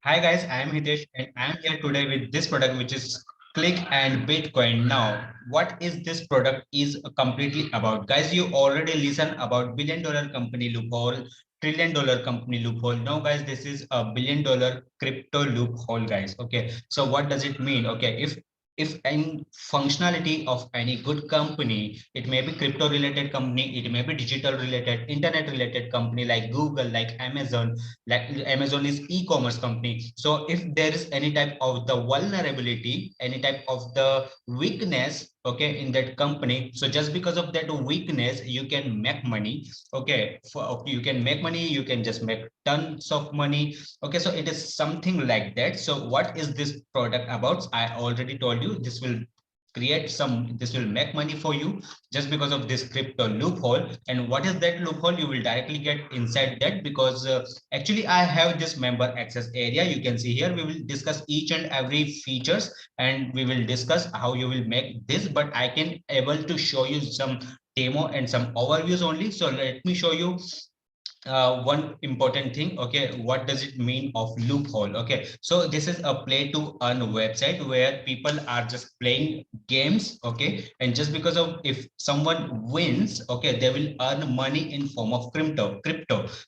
Hi guys, I am Hitesh and I am here today with this product which is Click and Bitcoin. Now, what is this product is completely about? Guys, you already listen about billion-dollar company loophole, trillion-dollar company loophole. Now, guys, this is a billion-dollar crypto loophole, guys. Okay, so what does it mean? Okay, if any functionality of any good company, it may be crypto related company, it may be digital related, internet related company like Google, like Amazon, like Amazon is e-commerce company. So if there is any type of the vulnerability, any type of the weakness, okay, in that company, so just because of that weakness, you can make money. Okay, you can make money, you can just make tons of money. Okay, so it is something like that. So what is this product about? I already told you this will create some, this will make money for you just because of this crypto loophole. And what is that loophole? You will directly get inside that because actually I have this member access area. You can see here we will discuss each and every features and we will discuss how you will make this, but I can able to show you some demo and some overviews only. So let me show you one important thing. Okay, what does it mean of loophole? Okay, so this is a play to earn website where people are just playing games. Okay, and just because of if someone wins, okay, they will earn money in form of crypto.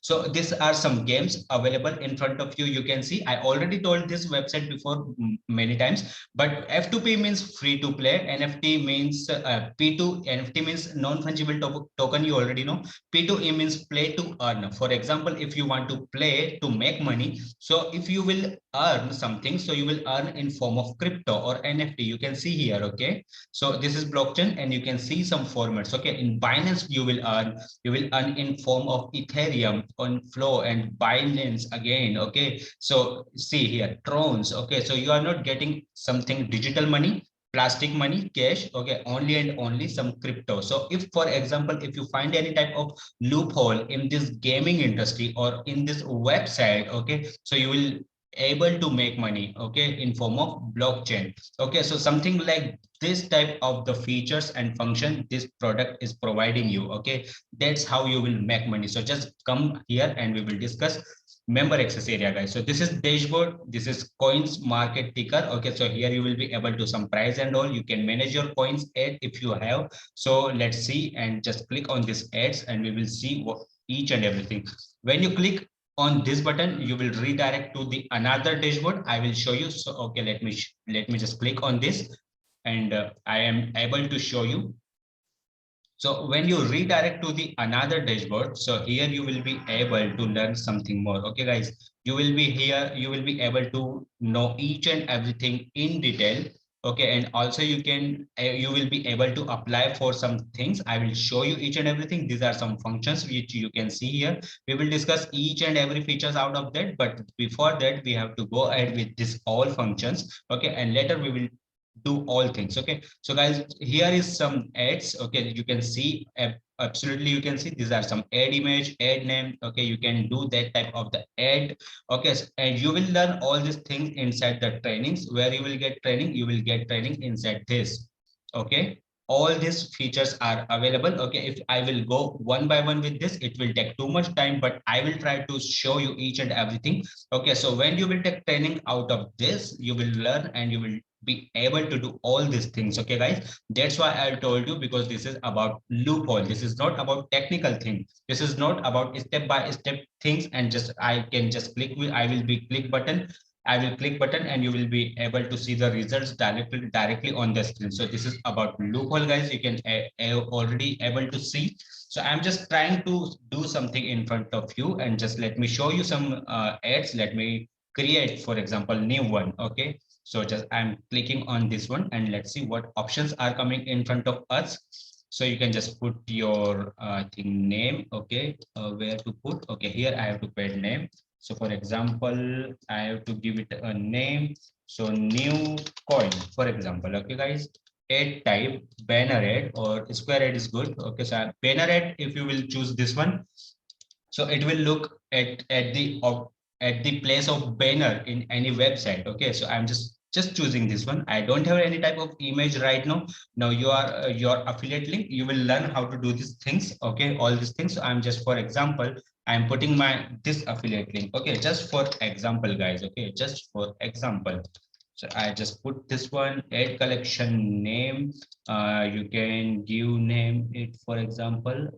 So these are some games available in front of you. You can see I already told this website before many times, but F2P means free to play, NFT means P2, NFT means non-fungible token, you already know. P2E means play to earn. For example, if you want to play to make money, so if you will earn something, so you will earn in form of crypto or NFT. You can see here, okay? So this is blockchain and you can see some formats, okay? In Binance, you will earn in form of Ethereum on Flow and Binance again, okay? So see here, Trons, okay? So you are not getting something digital money, plastic money, cash, okay, only and only some crypto. So if for example, if you find any type of loophole in this gaming industry or in this website, okay, so you will able to make money, okay, in form of blockchain. Okay, so something like this type of the features and function this product is providing you. Okay, that's how you will make money. So just come here and we will discuss member access area, guys. So this is dashboard, this is coins market ticker. Okay, so here you will be able to some price and all. You can manage your coins ad if you have. So let's see and just click on this ads and we will see what each and everything. When you click on this button, you will redirect to the another dashboard. I will show you. So okay, let me just click on this and I am able to show you. So when you redirect to the another dashboard, so here you will be able to learn something more. Okay, guys, you will be here, you will be able to know each and everything in detail. Okay, and also you will be able to apply for some things. I will show you each and everything. These are some functions which you can see here. We will discuss each and every features out of that, but before that, we have to go ahead with this all functions. Okay, and later we will do all things. Okay, so guys, here is some ads. Okay, you can see absolutely, you can see these are some ad image, ad name. Okay, you can do that type of the ad. Okay, and you will learn all these things inside the trainings. Where you will get training, you will get training inside this. Okay, all these features are available. Okay, if I will go one by one with this, it will take too much time, but I will try to show you each and everything. Okay, so when you will take training out of this, you will learn and you will be able to do all these things. Okay, guys, that's why I told you, because this is about loophole. This is not about technical thing. This is not about step by step things and just I can just click with, I will be click button. I will click button and you will be able to see the results directly on the screen. So this is about loophole, guys. You can already able to see. So I'm just trying to do something in front of you and just let me show you some ads. Let me create, for example, new one. Okay, so just I'm clicking on this one and let's see what options are coming in front of us. So you can just put your I think name. Okay, where to put? Okay, here I have to put name. So for example, I have to give it a name. So new coin, for example. Okay, guys, ad type banner ad or square ad is good. Okay, so banner ad, if you will choose this one, so it will look at the place of banner in any website. Okay, so I'm just choosing this one. I don't have any type of image right now. Now you are your affiliate link, you will learn how to do these things. Okay, all these things. So I'm just, for example, I'm putting my this affiliate link. Okay, just for example, guys. Okay, just for example. So I just put this one, add collection name. You can give name it, for example,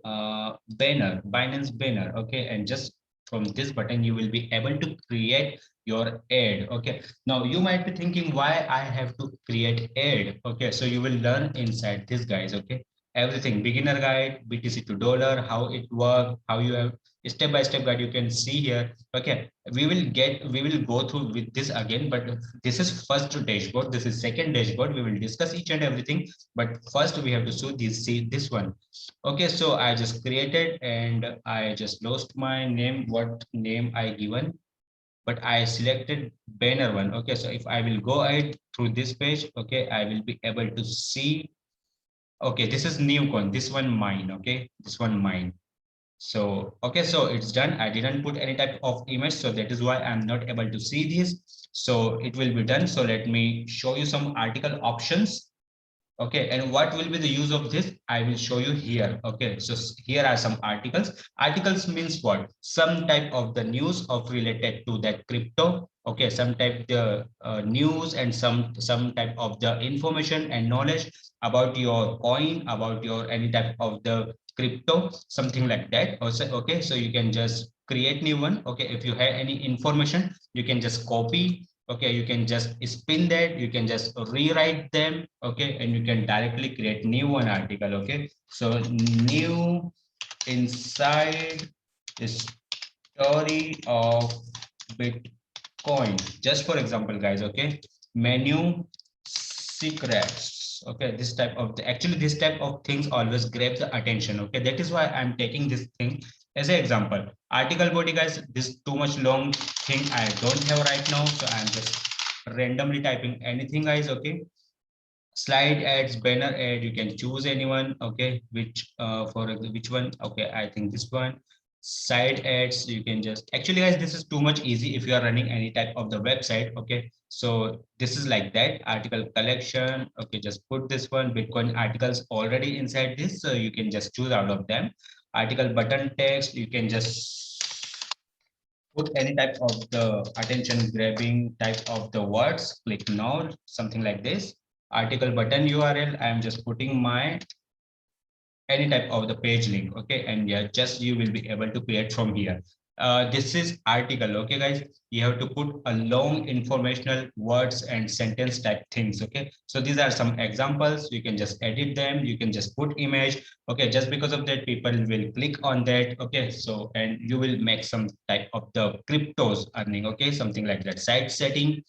banner, Binance banner. Okay, and just from this button, you will be able to create your ad. Okay, now you might be thinking why I have to create ad. Okay, so you will learn inside this, guys. Okay, everything, beginner guide, BTC to dollar, how it works, how you have step by step guide you can see here. Okay, we will go through with this again, but this is first dashboard, this is second dashboard. We will discuss each and everything, but first we have to see this one. Okay, so I just created and I just lost my name, what name I given, but I selected banner one. Okay, so if I will go ahead through this page, okay, I will be able to see. Okay, this is new coin, this one mine. Okay, this one mine. So, okay, so it's done. I didn't put any type of image, so that is why I'm not able to see this. So it will be done. So let me show you some article options. Okay, and what will be the use of this? I will show you here. Okay, so here are some articles. Articles means what? Some type of the news of related to that crypto. Okay, some type the news and some type of the information and knowledge about your coin, about your any type of the crypto, something like that. Also, okay, so you can just create new one. Okay, if you have any information, you can just copy. Okay, you can just spin that, you can just rewrite them. Okay, and you can directly create new one article. Okay, so new inside the story of Bitcoin, just for example, guys. Okay, menu secrets. Okay, this type of actually this type of things always grab the attention. Okay, that is why I'm taking this thing as an example. Article body, guys, this too much long thing I don't have right now, so I'm just randomly typing anything, guys. Okay, slide ads, banner ad, you can choose anyone. Okay, which for which one? Okay, I think this one. Side ads, you can just actually, guys, this is too much easy if you are running any type of the website. Okay, so this is like that. Article collection. Okay, just put this one. Bitcoin articles already inside this, so you can just choose out of them. Article button text, you can just put any type of the attention grabbing type of the words, click now, something like this. Article button URL, I am just putting my any type of the page link. Okay, and yeah, just you will be able to create from here. This is article. Okay, guys, you have to put a long informational words and sentence type things. Okay, so these are some examples. You can just edit them, you can just put image. Okay, just because of that people will click on that. Okay, so and you will make some type of the cryptos earning. Okay, something like that. Site setting,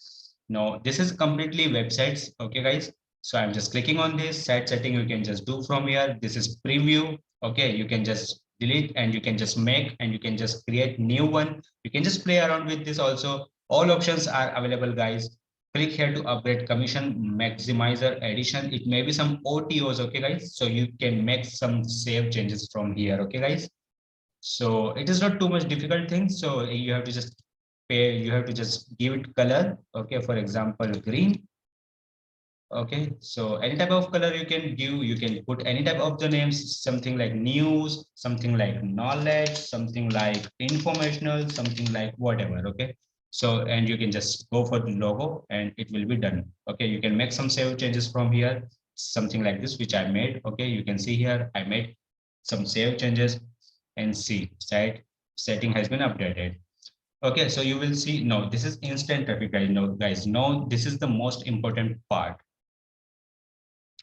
no, this is completely websites. Okay, guys, so I'm just clicking on this site setting. You can just do from here. This is preview. Okay, you can just delete and you can just make and you can just create new one. You can just play around with this also. All options are available, guys. Click here to upgrade commission maximizer edition. It may be some OTOs. Okay, guys. So you can make some save changes from here. Okay, guys. So it is not too much difficult thing. So you have to just pay. You have to just give it color. Okay, for example, green. Okay, so any type of color you can give, you can put any type of the names, something like news, something like knowledge, something like informational, something like whatever. Okay, so and you can just go for the logo and it will be done. Okay, you can make some save changes from here, something like this, which I made. Okay, you can see here, I made some save changes and see site setting has been updated. Okay, so you will see, no, this is instant traffic, guys. No, guys, no, this is the most important part,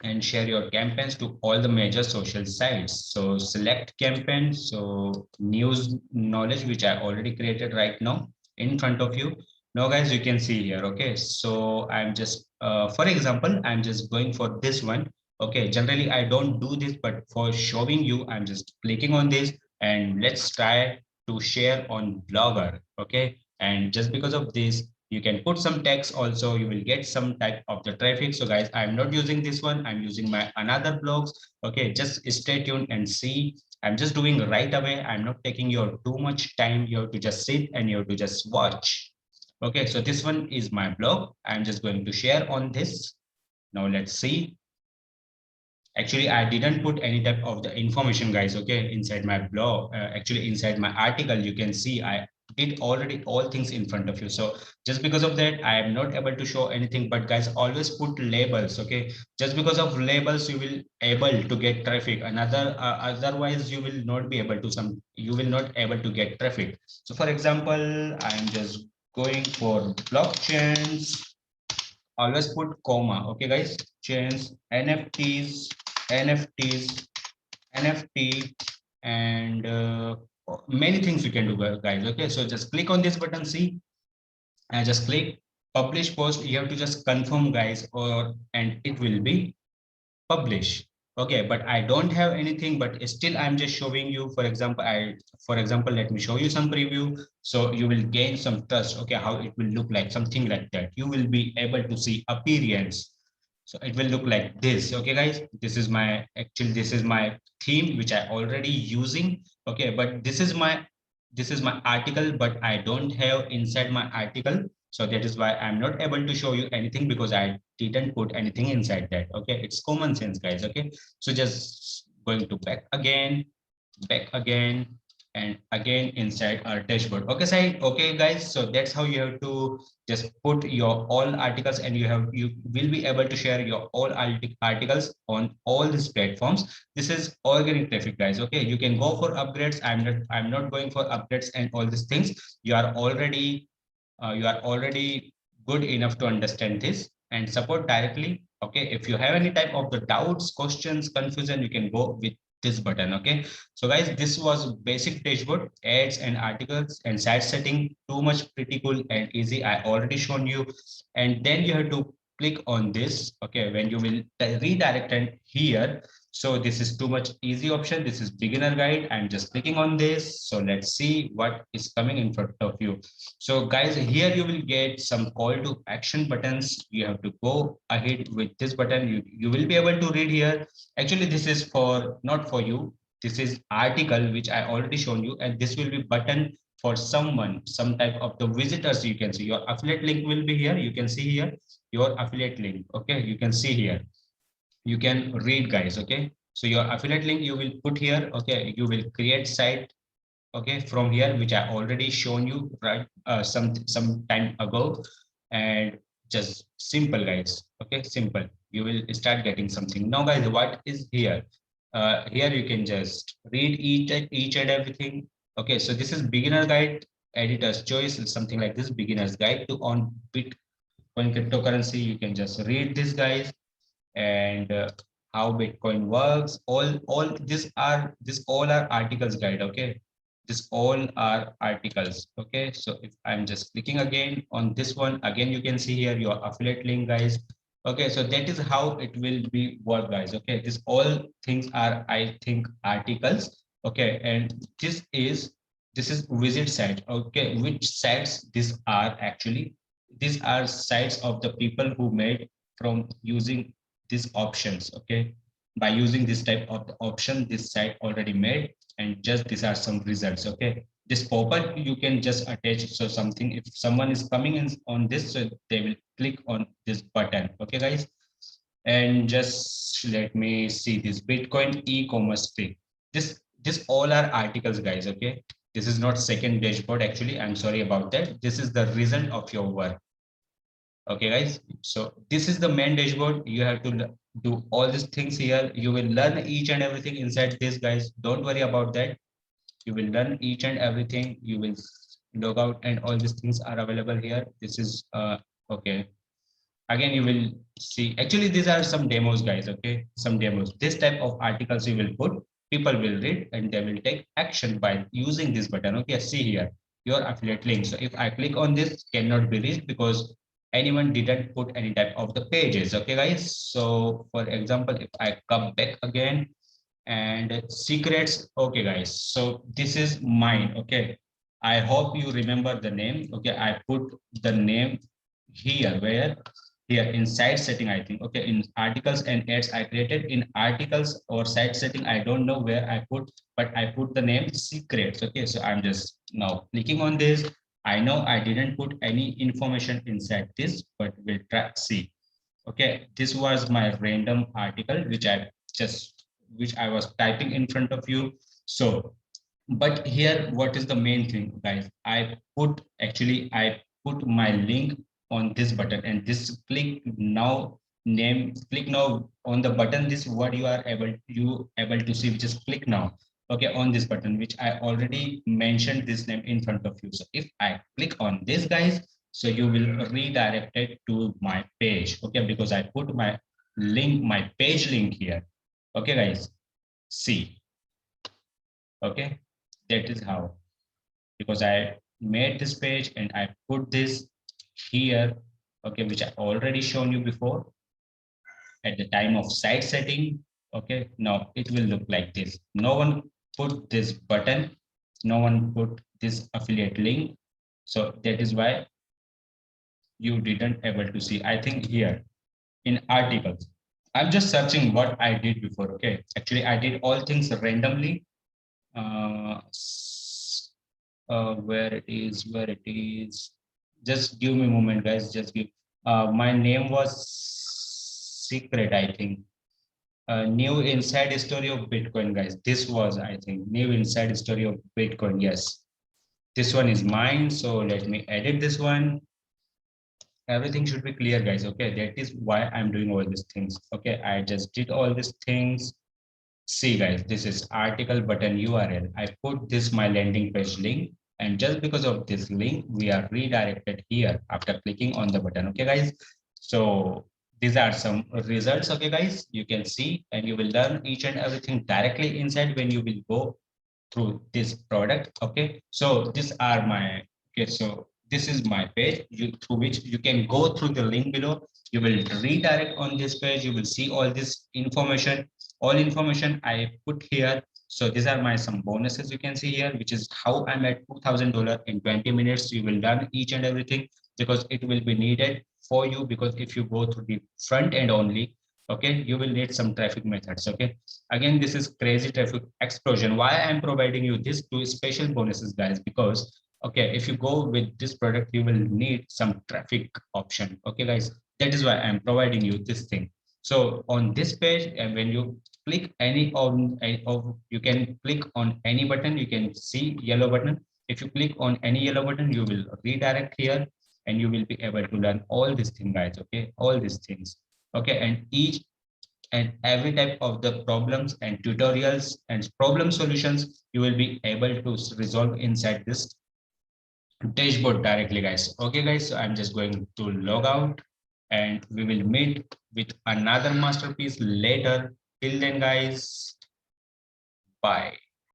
and share your campaigns to all the major social sites. So select campaign. So news knowledge, which I already created right now in front of you. Now, guys, you can see here. Okay, so I'm just, for example, I'm just going for this one. Okay, generally I don't do this, but for showing you, I'm just clicking on this and let's try to share on Blogger. Okay, and just because of this, you can put some text also, you will get some type of the traffic. So guys, I'm not using this one, I'm using my another blogs. Okay, just stay tuned and see. I'm just doing right away, I'm not taking your too much time. You have to just sit and you have to just watch. Okay, so this one is my blog, I'm just going to share on this. Now let's see. Actually, I didn't put any type of the information, guys, okay, inside my blog. Actually, inside my article, you can see I did already all things in front of you. So just because of that, I am not able to show anything. But guys, always put labels, okay? Just because of labels, you will able to get traffic. Otherwise, you will not be able to you will not able to get traffic. So for example, I'm just going for blockchains. Always put comma, okay guys, chains, nfts nft, and many things you can do, guys, okay? So just click on this button, see, and just click publish post. You have to just confirm, guys, or and it will be publish. Okay, but I don't have anything, but still I'm just showing you. For example, let me show you some preview, so you will gain some trust, okay, how it will look like, something like that. You will be able to see appearance. So it will look like this, okay guys. This is my theme which I already using, okay, but this is my article, but I don't have inside my article. So that is why I'm not able to show you anything, because I didn't put anything inside that. Okay, it's common sense, guys. Okay, so just going to back again, and again inside our dashboard. Okay, side. Okay, guys. So that's how you have to just put your all articles, and you will be able to share your all articles on all these platforms. This is organic traffic, guys. Okay, you can go for upgrades. I'm not going for upgrades and all these things. You are already good enough to understand this and support directly. Okay, if you have any type of the doubts, questions, confusion, you can go with this button. Okay, so guys, this was basic dashboard, ads and articles and site setting. Too much pretty cool and easy, I already shown you. And then you have to click on this, okay, when you will redirect and here. So this is too much easy option. This is beginner guide. I'm just clicking on this. So let's see what is coming in front of you. So guys, here you will get some call to action buttons. You have to go ahead with this button. You will be able to read here. Actually, this is for not for you. This is article which I already shown you, and this will be button for someone, some type of the visitors. You can see your affiliate link will be here. You can see here your affiliate link. Okay, you can see here. You can read, guys. Okay, so your affiliate link you will put here. Okay, you will create site, okay, from here, which I already shown you, right, some time ago. And just simple, guys. Okay, simple, you will start getting something. Now guys, what is here? Here you can just read each and everything. Okay, so this is beginner guide, editor's choice, something like this, beginner's guide to on Bitcoin cryptocurrency. You can just read this, guys. And how Bitcoin works. All are articles guide. Okay, this all are articles. Okay, so if I'm just clicking again on this one, again you can see here your affiliate link, guys. Okay, so that is how it will be work, guys. Okay, this all things are, I think, articles. Okay, and this is visit site. Okay, which sites these are actually? These are sites of the people who made from using these options. Okay, by using this type of the option, this site already made, and just these are some results. Okay, this pop-up you can just attach. So something, if someone is coming in on this, so they will click on this button. Okay guys, and just let me see this Bitcoin e-commerce fee. This all are articles, guys. Okay, this is not second dashboard. Actually, I'm sorry about that. This is the result of your work. Okay guys, so this is the main dashboard. You have to do all these things here. You will learn each and everything inside this, guys. Don't worry about that. You will learn each and everything. You will log out, and all these things are available here. This is okay. Again, you will see, actually these are some demos, guys. Okay, some demos. This type of articles you will put, people will read and they will take action by using this button. Okay, see here your affiliate link. So if I click on this, cannot be reached because anyone didn't put any type of the pages. Okay guys, so for example, if I come back again and secrets. Okay guys, so this is mine. Okay, I hope you remember the name. Okay, I put the name here, where here in site setting, I think. Okay, in articles and ads I created. In articles or site setting, I don't know where I put, but I put the name secrets. Okay, so I'm just now clicking on this. I know I didn't put any information inside this, but we'll try see. Okay, this was my random article which I just which I was typing in front of you. So, but here, what is the main thing, guys? I put my link on this button, and this click now on the button. This what you able to see, which is click now. Okay, on this button, which I already mentioned this name in front of you. So if I click on this, guys, so you will redirect it to my page. Okay, because I put my page link here. Okay, guys, see. Okay, that is how, because I made this page and I put this here, okay, which I already shown you before at the time of site setting. Okay, now it will look like this. No one put this button, no one put this affiliate link. So that is why you didn't able to see. I think here in articles, I'm just searching what I did before. Okay, actually I did all things randomly. Uh, where it is, just give me a moment, guys, just give. My name was secret, I think. New inside story of Bitcoin, guys. This was, I think, new inside story of Bitcoin. Yes, this one is mine, so let me edit this one. Everything should be clear, guys. Okay, that is why I'm doing all these things. Okay, I just did all these things. See, guys, this is article button URL. I put this my landing page link, and just because of this link, we are redirected here after clicking on the button. Okay, guys. So these are some results. Okay, guys, you can see, and you will learn each and everything directly inside when you will go through this product. Okay, so these are my, okay, so this is my page through which you can go through the link below. You will redirect on this page, you will see all this information, all information I put here. So these are my some bonuses you can see here, which is how I'm at $2,000 in 20 minutes. You will learn each and everything because it will be needed for you, because if you go through the front end only, okay, you will need some traffic methods. Okay, again, this is crazy traffic explosion. Why I'm providing you this two special bonuses, guys? Because okay, if you go with this product, you will need some traffic option. Okay, guys, that is why I'm providing you this thing. So on this page, and when you click any of, you can click on any button, you can see yellow button. If you click on any yellow button, you will redirect here, and you will be able to learn all these things, guys. Okay, all these things. Okay, and each and every type of the problems and tutorials and problem solutions you will be able to resolve inside this dashboard directly, guys. Okay, guys, so I'm just going to log out, and we will meet with another masterpiece later. Till then, guys, bye.